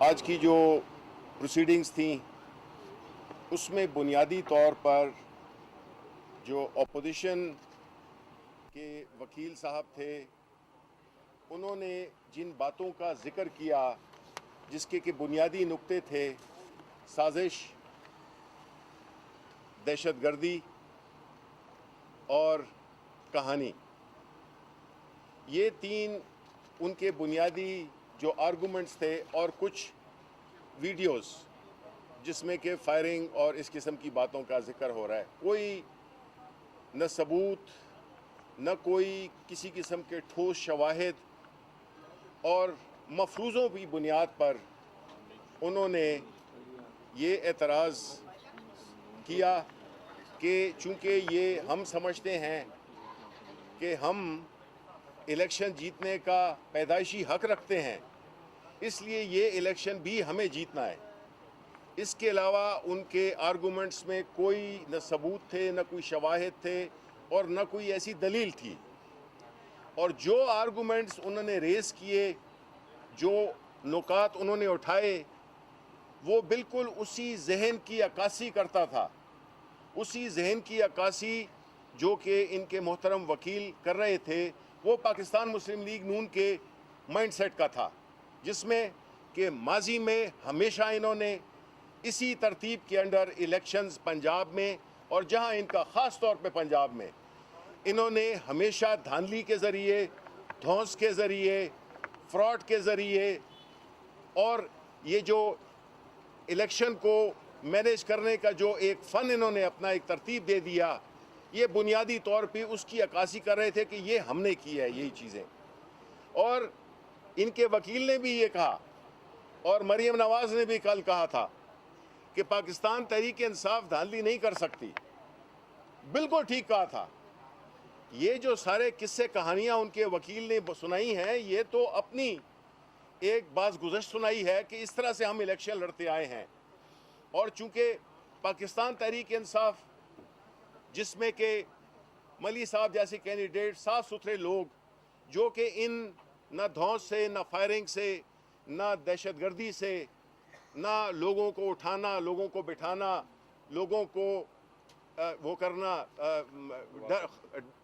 आज की जो प्रोसीडिंग्स थी उसमें बुनियादी तौर पर जो अपोजिशन के वकील साहब थे उन्होंने जिन बातों का जिक्र किया जिसके कि बुनियादी नुक्ते थे साजिश, दहशतगर्दी और कहानी, ये तीन उनके बुनियादी जो आर्गूमेंट्स थे और कुछ वीडियोस जिसमें कि फायरिंग और इस किस्म की बातों का जिक्र हो रहा है। कोई न सबूत न कोई किसी किस्म के ठोस शवाहिद और मफरूज़ों की बुनियाद पर उन्होंने ये एतराज़ किया कि चूँकि ये हम समझते हैं कि हम इलेक्शन जीतने का पैदाइशी हक रखते हैं, इसलिए ये इलेक्शन भी हमें जीतना है। इसके अलावा उनके आर्गूमेंट्स में कोई न सबूत थे, न कोई शवाहिद थे और न कोई ऐसी दलील थी। और जो आर्गूमेंट्स उन्होंने रेस किए, जो नुकात उन्होंने उठाए, वो बिल्कुल उसी जहन की अक्कासी करता था, उसी जहन की अक्कासी जो कि इनके मोहतरम वकील कर रहे थे, वो पाकिस्तान मुस्लिम लीग नून के माइंडसेट का था, जिसमें कि माजी में हमेशा इन्होंने इसी तरतीब के अंडर इलेक्शंस पंजाब में और जहां इनका ख़ास तौर पे पंजाब में इन्होंने हमेशा धांधली के ज़रिए, धौंस के ज़रिए, फ्रॉड के ज़रिए और ये जो इलेक्शन को मैनेज करने का जो एक फ़न इन्होंने अपना एक तरतीब दे दिया, ये बुनियादी तौर पे उसकी अक्कासी कर रहे थे कि ये हमने की है यही चीज़ें। और इनके वकील ने भी ये कहा और मरीम नवाज़ ने भी कल कहा था कि पाकिस्तान तहरीक इंसाफ धांधली नहीं कर सकती। बिल्कुल ठीक कहा था। ये जो सारे किस्से कहानियाँ उनके वकील ने सुनाई हैं, ये तो अपनी एक बाज़गुज़श्त सुनाई है कि इस तरह से हम इलेक्शन लड़ते आए हैं। और चूँकि पाकिस्तान तहरीक इंसाफ जिसमें कि मली साहब जैसे कैंडिडेट साफ़ सुथरे लोग जो कि इन न धौंस से, न फायरिंग से, न दहशतगर्दी से, ना लोगों को उठाना, लोगों को बिठाना, लोगों को वो करना,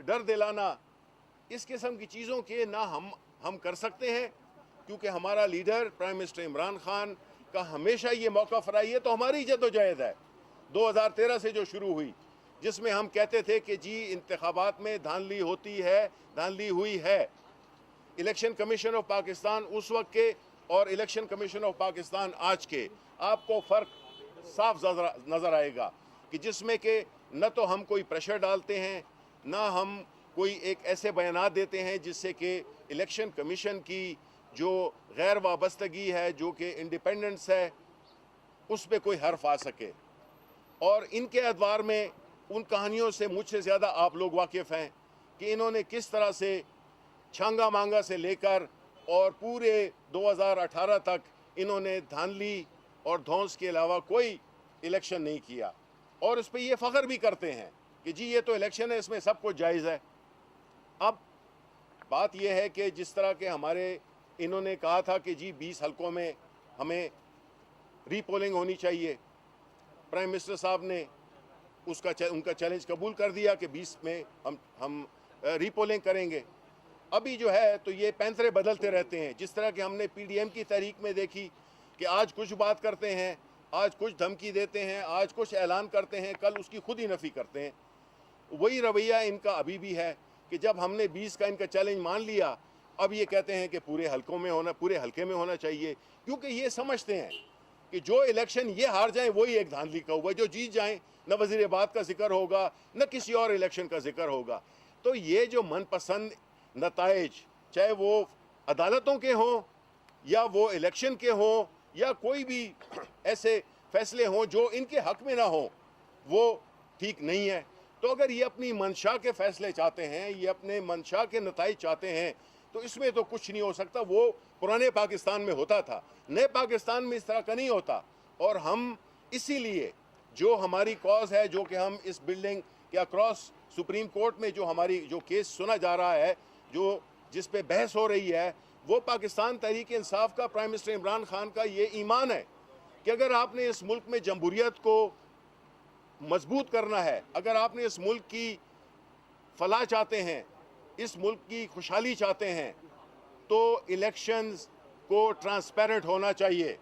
डर दिलाना, इस किस्म की चीज़ों के ना हम कर सकते हैं, क्योंकि हमारा leader prime minister Imran Khan का हमेशा ये मौक़िफ़ रहा। ये तो हमारी जद्दोजहद है 2013 से जो शुरू हुई, जिसमें हम कहते थे कि जी इंतखाबात में धांधली होती है, धांधली हुई है। इलेक्शन कमीशन ऑफ पाकिस्तान उस वक्त के और इलेक्शन कमीशन ऑफ पाकिस्तान आज के, आपको फ़र्क साफ नज़र आएगा कि जिसमें कि न तो हम कोई प्रेशर डालते हैं, ना हम कोई एक ऐसे बयानात देते हैं जिससे कि इलेक्शन कमीशन की जो गैर वाबस्तगी है, जो कि इंडिपेंडेंस है, उस पर कोई हर्फ आ सके। और इनके अदवार में उन कहानियों से मुझसे ज़्यादा आप लोग वाकिफ़ हैं कि इन्होंने किस तरह से छांगा मांगा से लेकर और पूरे 2018 तक इन्होंने धांधली और धौंस के अलावा कोई इलेक्शन नहीं किया। और इस पर ये फ़ख्र भी करते हैं कि जी ये तो इलेक्शन है, इसमें सब कुछ जायज़ है। अब बात यह है कि जिस तरह के हमारे इन्होंने कहा था कि जी 20 हलकों में हमें रीपोलिंग होनी चाहिए, प्राइम मिनिस्टर साहब ने उनका चैलेंज कबूल कर दिया कि 20 में हम रीपोलिंग करेंगे। अभी जो है तो ये पैंतरे बदलते रहते हैं, जिस तरह के हमने पीडीएम की तहरीक में देखी कि आज कुछ बात करते हैं, आज कुछ धमकी देते हैं, आज कुछ ऐलान करते हैं, कल उसकी खुद ही नफ़ी करते हैं। वही रवैया इनका अभी भी है कि जब हमने 20 का इनका चैलेंज मान लिया, अब ये कहते हैं कि पूरे हल्के में होना चाहिए, क्योंकि ये समझते हैं कि जो इलेक्शन ये हार जाएं वही एक धांधली का हुआ, जो जीत जाएं न वज़ीर-ए-बात का जिक्र होगा न किसी और इलेक्शन का जिक्र होगा। तो ये जो मनपसंद नताइज, चाहे वो अदालतों के हों या वो इलेक्शन के हों या कोई भी ऐसे फैसले हों जो इनके हक में ना हों, वो ठीक नहीं है। तो अगर ये अपनी मंशा के फैसले चाहते हैं, ये अपने मंशा के नताइज चाहते हैं, तो इसमें तो कुछ नहीं हो सकता। वो पुराने पाकिस्तान में होता था, नए पाकिस्तान में इस तरह का नहीं होता। और हम इसीलिए जो हमारी कॉज है, जो कि हम इस बिल्डिंग के अक्रॉस सुप्रीम कोर्ट में जो हमारी जो केस सुना जा रहा है, जो जिस पे बहस हो रही है, वो पाकिस्तान तहरीक इंसाफ का, प्राइम मिनिस्टर इमरान खान का ये ईमान है कि अगर आपने इस मुल्क में जमहूरियत को मजबूत करना है, अगर आपने इस मुल्क की फलाह चाहते हैं, इस मुल्क की खुशहाली चाहते हैं, तो इलेक्शंस को ट्रांसपेरेंट होना चाहिए।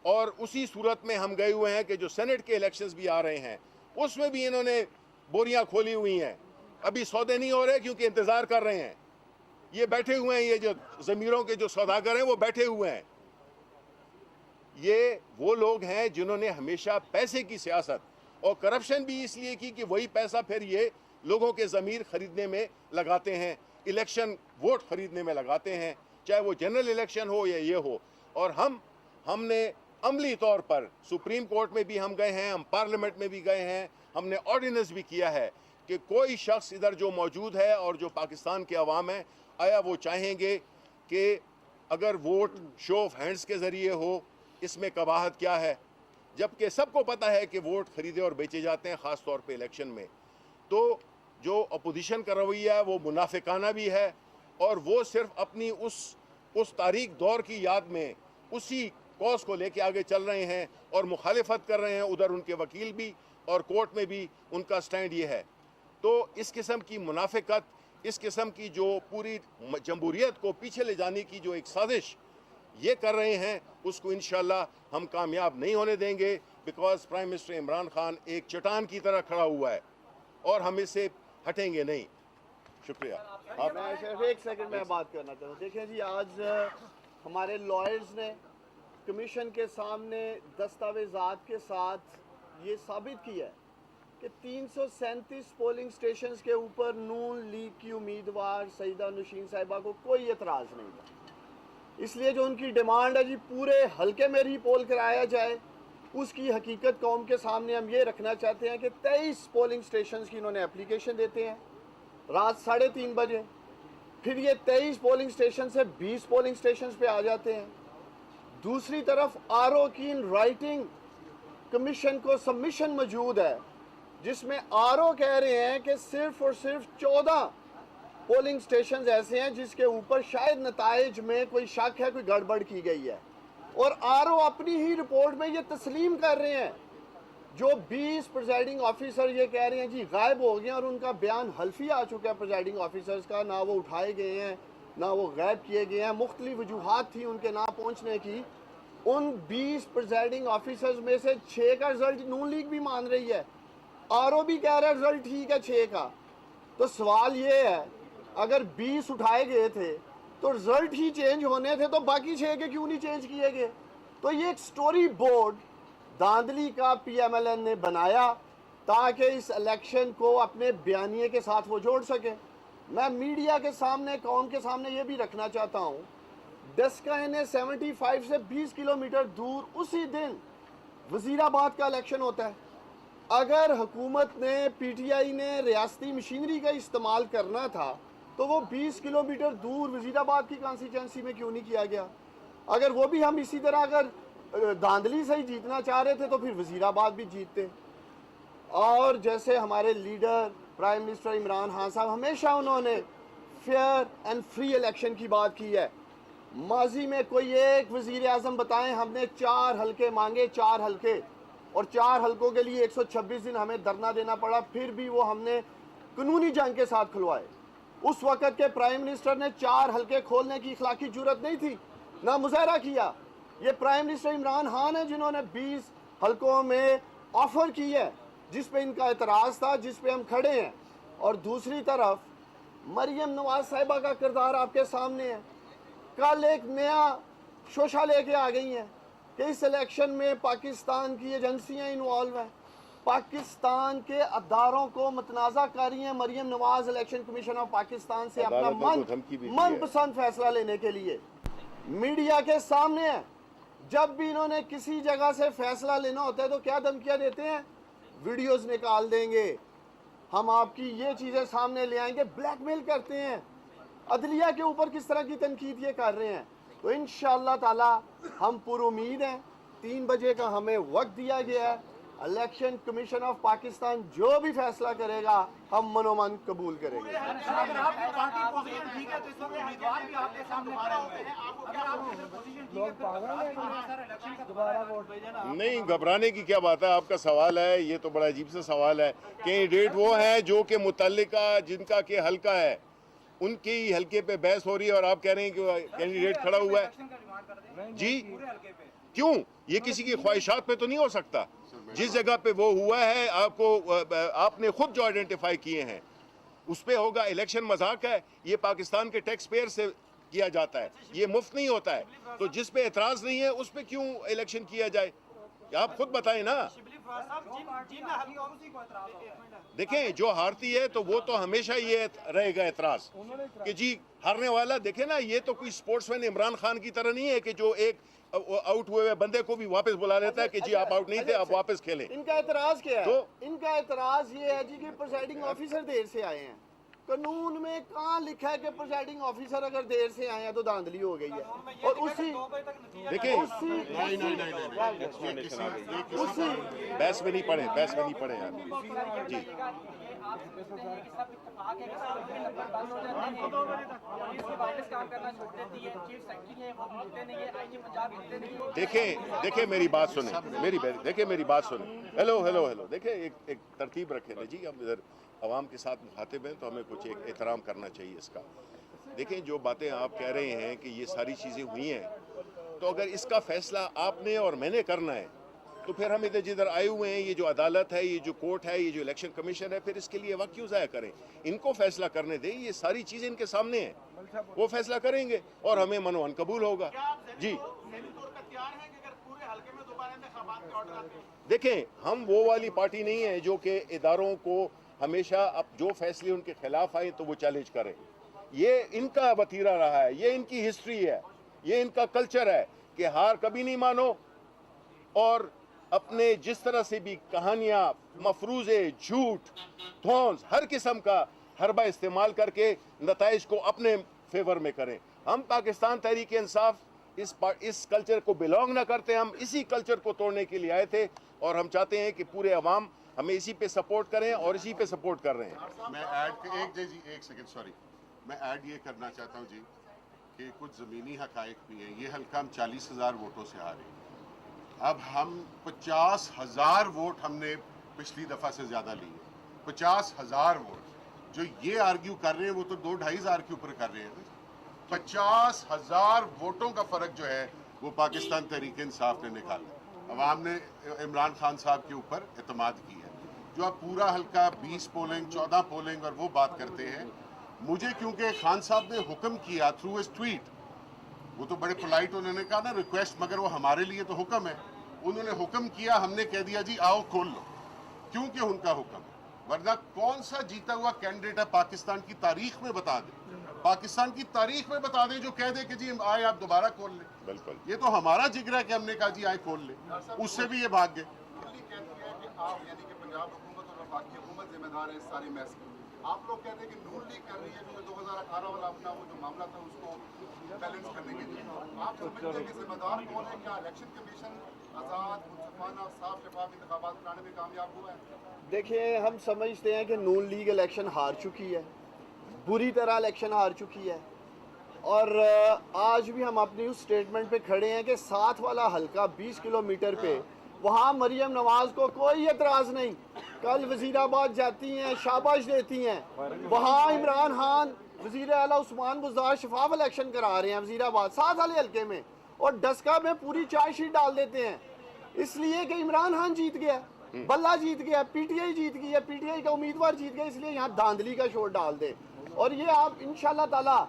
और उसी सूरत में हम गए हुए हैं कि जो सेनेट के इलेक्शंस भी आ रहे हैं उसमें भी इन्होंने बोरियां खोली हुई हैं। अभी सौदे नहीं हो रहे क्योंकि इंतज़ार कर रहे हैं। ये बैठे हुए हैं, ये जो ज़मीरों के जो सौदागर हैं वो बैठे हुए हैं। ये वो लोग हैं जिन्होंने हमेशा पैसे की सियासत और करप्शन भी इसलिए की कि वही पैसा फिर ये लोगों के ज़मीर ख़रीदने में लगाते हैं, इलेक्शन वोट ख़रीदने में लगाते हैं, चाहे वो जनरल इलेक्शन हो या ये हो। और हमने अमली तौर पर सुप्रीम कोर्ट में भी हम गए हैं, हम पार्लियामेंट में भी गए हैं, हमने ऑर्डिनेंस भी किया है कि कोई शख्स इधर जो मौजूद है और जो पाकिस्तान के अवाम है, आया वो चाहेंगे कि अगर वोट शो ऑफ हैंड्स के ज़रिए हो, इसमें कबाहत क्या है, जबकि सबको पता है कि वोट ख़रीदे और बेचे जाते हैं, ख़ास तौर पे इलेक्शन में। तो जो अपोजिशन का रवैया है वो मुनाफिकाना भी है और वो सिर्फ अपनी उस तारीख दौर की याद में उसी कॉज को लेके आगे चल रहे हैं और मुखालिफत कर रहे हैं। उधर उनके वकील भी और कोर्ट में भी उनका स्टैंड ये है। तो इस किस्म की मुनाफिकत, इस किस्म की जो पूरी जमहूरियत को पीछे ले जाने की जो एक साजिश ये कर रहे हैं, उसको इंशाल्लाह हम कामयाब नहीं होने देंगे। Because prime minister Imran Khan एक चट्टान की तरह खड़ा हुआ है और हम इससे हटेंगे नहीं। शुक्रिया। आप मैं सिर्फ एक सेकंड में बात करना चाहता हूँ। देखें जी, आज हमारे लॉयर्स ने कमीशन के सामने दस्तावेज़ात के साथ ये साबित किया है कि 337 पोलिंग स्टेशंस के ऊपर नून लीग की उम्मीदवार सईदा नौशीन साहिबा को कोई एतराज़ नहीं था। इसलिए जो उनकी डिमांड है जी, पूरे हल्के में रीपोल कराया जाए, उसकी हकीकत कौम के सामने हम ये रखना चाहते हैं कि 23 पोलिंग स्टेशंस की इन्होंने एप्लीकेशन देते हैं रात 3:30 बजे, फिर ये 23 पोलिंग स्टेशन से 20 पोलिंग स्टेशन पे आ जाते हैं। दूसरी तरफ आरओ की इन राइटिंग कमीशन को सबमिशन मौजूद है जिसमें आरओ कह रहे हैं कि सिर्फ और सिर्फ 14 पोलिंग स्टेशन ऐसे हैं जिसके ऊपर शायद नताइज में कोई शक है, कोई गड़बड़ की गई है। और आरओ अपनी ही रिपोर्ट में ये तस्लीम कर रहे हैं, जो 20 प्रिजाइडिंग ऑफिसर ये कह रहे हैं जी गायब हो गए और उनका बयान हल्फी आ चुका है प्रिजाइडिंग ऑफिसर्स का, ना वो उठाए गए हैं ना वो गायब किए गए हैं। मुख्तलिफ वजूहात थी उनके ना पहुंचने की। उन 20 प्रिजाइडिंग ऑफिसर्स में से 6 का रिजल्ट नून लीग भी मान रही है, आरओ भी कह रहा है रिजल्ट ठीक है 6 का। तो सवाल ये है, अगर 20 उठाए गए थे तो रिजल्ट ही चेंज होने थे, तो बाकी 6 के क्यों नहीं चेंज किए गए? तो ये एक स्टोरी बोर्ड धांधली का पीएमएलएन ने बनाया ताकि इस इलेक्शन को अपने बयानिए के साथ वो जोड़ सके। मैं मीडिया के सामने, कौम के सामने ये भी रखना चाहता हूँ, डस्का ने 75 से 20 किलोमीटर दूर उसी दिन वजीराबाद का इलेक्शन होता है। अगर हुकूमत ने, पीटीआई ने रियासती मशीनरी का इस्तेमाल करना था तो वो 20 किलोमीटर दूर वजीराबाद की कॉन्स्टिट्यूंसी में क्यों नहीं किया गया? अगर वो भी हम इसी तरह अगर धांधली से ही जीतना चाह रहे थे तो फिर वजीराबाद भी जीतते। और जैसे हमारे leader prime minister Imran Khan साहब, हमेशा उन्होंने फेयर एंड फ्री इलेक्शन की बात की है। माजी में कोई एक वजीर आज़म बताएं हमने 4 हल्के मांगे, 4 हल्के, और 4 हल्कों के लिए 126 दिन हमें धरना देना पड़ा, फिर भी वो हमने कानूनी जंग के साथ खुलवाए। उस वक़्त के प्राइम मिनिस्टर ने 4 हल्के खोलने की इखलाकी जुर्रत नहीं थी, ना मुजाहरा किया। ये प्राइम मिनिस्टर इमरान खान है जिन्होंने 20 हल्कों में ऑफर की है, जिस पे इनका एतराज़ था, जिस पे हम खड़े हैं। और दूसरी तरफ मरियम नवाज साहिबा का किरदार आपके सामने है। कल एक नया शोशा लेके आ गई हैं कि इस इलेक्शन में पाकिस्तान की एजेंसियां इन्वॉल्व हैं, पाकिस्तान के अदारों को मतनाज़ा कर रही हैं Maryam Nawaz election commission of Pakistan से अपना मनपसंद फैसला लेने के लिए। मीडिया के सामने है, जब भी इन्होंने किसी जगह से फैसला लेना होता है तो क्या धमकियां देते हैं? वीडियोस निकाल देंगे, हम आपकी ये चीज़ें सामने ले आएंगे, ब्लैकमेल करते हैं। अदलिया के ऊपर किस तरह की तनकीद ये कर रहे हैं। तो इंशाअल्लाह ताला हम पुरुमीद हैं। 3 बजे का हमें वक्त दिया गया है। इलेक्शन कमीशन ऑफ पाकिस्तान जो भी फैसला करेगा हम मनोमन कबूल करेंगे। अगर आपकी पार्टी पोजीशन ठीक है तो इस वक्त उम्मीदवार भी आपके सामने खड़े हुए हैं। अगर आपकी पोजीशन ठीक है तो सर इलेक्शन का दोबारा वोट भेजना। नहीं, घबराने की क्या बात है। आपका सवाल है, ये तो बड़ा अजीब सा सवाल है। कैंडिडेट वो है जो कि मुतल्लिका जिनका के हल्का है, उनके ही हल्के पे बहस हो रही है और आप कह रहे हैं कि कैंडिडेट खड़ा हुआ है। जी क्यों? ये किसी की ख्वाहिशात पे तो नहीं हो सकता। जिस जगह पे वो हुआ है, आपने खुद जो आइडेंटिफाई किए हैं उस पे होगा। इलेक्शन मजाक है, ये पाकिस्तान के टैक्स पेयर से किया जाता है, ये मुफ्त नहीं होता है। तो जिस पे एतराज नहीं है उस पे क्यों इलेक्शन किया जाए? आप खुद बताएं ना। देखें, जो हारती है तो वो तो हमेशा ये रहेगा एतराज कि जी हारने वाला। देखें ना, ये तो कोई स्पोर्ट्समैन इमरान खान की तरह नहीं है कि जो एक आउट हुए बंदे को भी वापस बुला लेता है कि जी आप आउट नहीं थे, आप वापस खेलें। इनका एतराज क्या है? तो इनका एतराज ये है जी कि प्रिसाइडिंग ऑफिसर देर से आए हैं। कानून में कहाँ लिखा है कि प्रिसाइडिंग ऑफिसर अगर देर से आए हैं तो धांधली हो गई है? और उसी देखिए, बहस में नहीं पड़े, बहस में नहीं पड़े यार जी। देखें मेरी बात सुने, मेरी बात सुने। हेलो देखें, एक तरतीब रखें ना जी। हम इधर आवाम के साथ मुखातिब हैं तो हमें कुछ एक एहतराम करना चाहिए इसका। देखें, जो बातें आप कह रहे हैं कि ये सारी चीज़ें हुई हैं, तो अगर इसका फैसला आपने और मैंने करना है तो फिर हम इधर जिधर आए हुए हैं, ये जो अदालत है, ये जो कोर्ट है, ये जो इलेक्शन कमीशन है, फिर इसके लिए वक्त क्यों ज़ाया करें? इनको फैसला करने दें। ये सारी चीज़ें इनके सामने हैं, वो फैसला करेंगे और हमें मनोहन कबूल होगा जी। देखें, हम वो वाली पार्टी नहीं है जो कि इदारों को हमेशा अब जो फैसले उनके खिलाफ आए तो वो चैलेंज करें। ये इनका वतीरा रहा है, ये इनकी हिस्ट्री है, ये इनका कल्चर है कि हार कभी नहीं मानो और अपने जिस तरह से भी कहानियाँ, मफरूज़े, झूठ, धौंस, हर किस्म का हरबा इस्तेमाल करके नताइज को अपने फेवर में करें। हम पाकिस्तान तहरीक इंसाफ इस कल्चर को बिलोंग ना करते। हम इसी कल्चर को तोड़ने के लिए आए थे और हम चाहते हैं कि पूरे अवाम हमें इसी पे सपोर्ट करें और इसी पे सपोर्ट कर रहे हैं। मैं ऐड ये करना चाहता हूँ जी कि कुछ ज़मीनी हक़ाइक़ भी हैं। ये हल्का हम 40,000 वोटों से हारे। अब हम 50,000 वोट हमने पिछली दफ़ा से ज़्यादा लिए। 50,000 वोट जो ये आर्ग्यू कर रहे हैं वो तो 2-2,500 के ऊपर कर रहे हैं। 50,000 वोटों का फ़र्क जो है वो पाकिस्तान तहरीक इंसाफ ने निकाला। अवाम ने इमरान खान साहब के ऊपर एतमाद की है। जो अब पूरा हल्का 20 पोलिंग, 14 पोलिंग और वो बात करते हैं, मुझे क्योंकि खान साहब ने हुक्म किया थ्रू इस ट्वीट, वो तो बड़े पोलाइट उन्होंने कहा ना रिक्वेस्ट, मगर वो हमारे लिए तो हुक्म है। उन्होंने हुक्म किया, हमने कह दिया जी आओ खोल लो, क्योंकि उनका हुक्म है। वरना कौन सा जीता हुआ कैंडिडेट है पाकिस्तान की तारीख में बता दे, पाकिस्तान की तारीख में बता दें जो कह दे कि जी आए आप दोबारा खोल ले। बिल्कुल, ये तो हमारा जिक्र है कि हमने कहा जी आए खोल ले, उससे भी ये भाग गए। जिम्मेदार है इस सारी मैस की। आप लोग कहते हैं कि नून लीग कर रही है जो 2018 वाला अपना वो जो मामला था उसको बैलेंस करने के लिए। आप समझते हैं कि जिम्मेदार कौन है? क्या इलेक्शन कमीशन आज़ाद, मुनसिफाना, साफ शफाफ इंतखाबात कराने में कामयाब हुआ है? देखिए, हम समझते हैं कि नून लीग इलेक्शन हार चुकी है, बुरी तरह इलेक्शन हार चुकी है। और आज भी हम अपनी उस स्टेटमेंट पे खड़े हैं कि साथ वाला हल्का 20 किलोमीटर पे वहाँ मरियम नवाज को कोई एतराज़ नहीं। कल वजीराबाद जाती हैं, शाबाश देती हैं। वहाँ इमरान खान, वजीर आला उस्मान बुज़दार शफाफ इलेक्शन करा रहे हैं वजीराबाद 7 वाले हल्के में, और डस्का में पूरी चार्जशीट डाल देते हैं इसलिए कि इमरान खान जीत गया, बल्ला जीत गया, पीटीआई जीत गई है, पीटीआई का उम्मीदवार जीत गया, इसलिए यहाँ धांधली का शोर डाल दें। और ये आप इंशाल्लाह ताला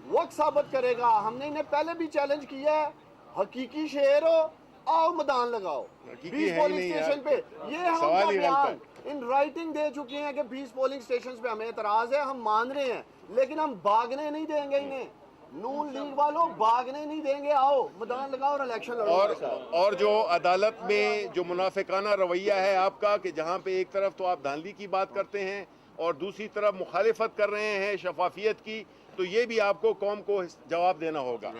वक्त साबित करेगा। हमने इन्हें पहले भी चैलेंज किया है, हकीकी शेर हो आओ मैदान लगाओ 20 पोलिंग स्टेशन पे। ये हम बयान इन राइटिंग दे चुके हैं कि 20 पोलिंग स्टेशन पे हमें एतराज है, हम मान रहे हैं, लेकिन हम भागने नहीं देंगे इन्हें। नून लीग वालों भागने नहीं देंगे, आओ मैदान लगाओ और इलेक्शन लड़ो। और जो अदालत में जो मुनाफिकाना रवैया है आपका कि जहाँ पे एक तरफ तो आप धांधली की बात करते हैं और दूसरी तरफ मुखालिफत कर रहे हैं शफाफियत की, तो ये भी आपको कौम को जवाब देना होगा।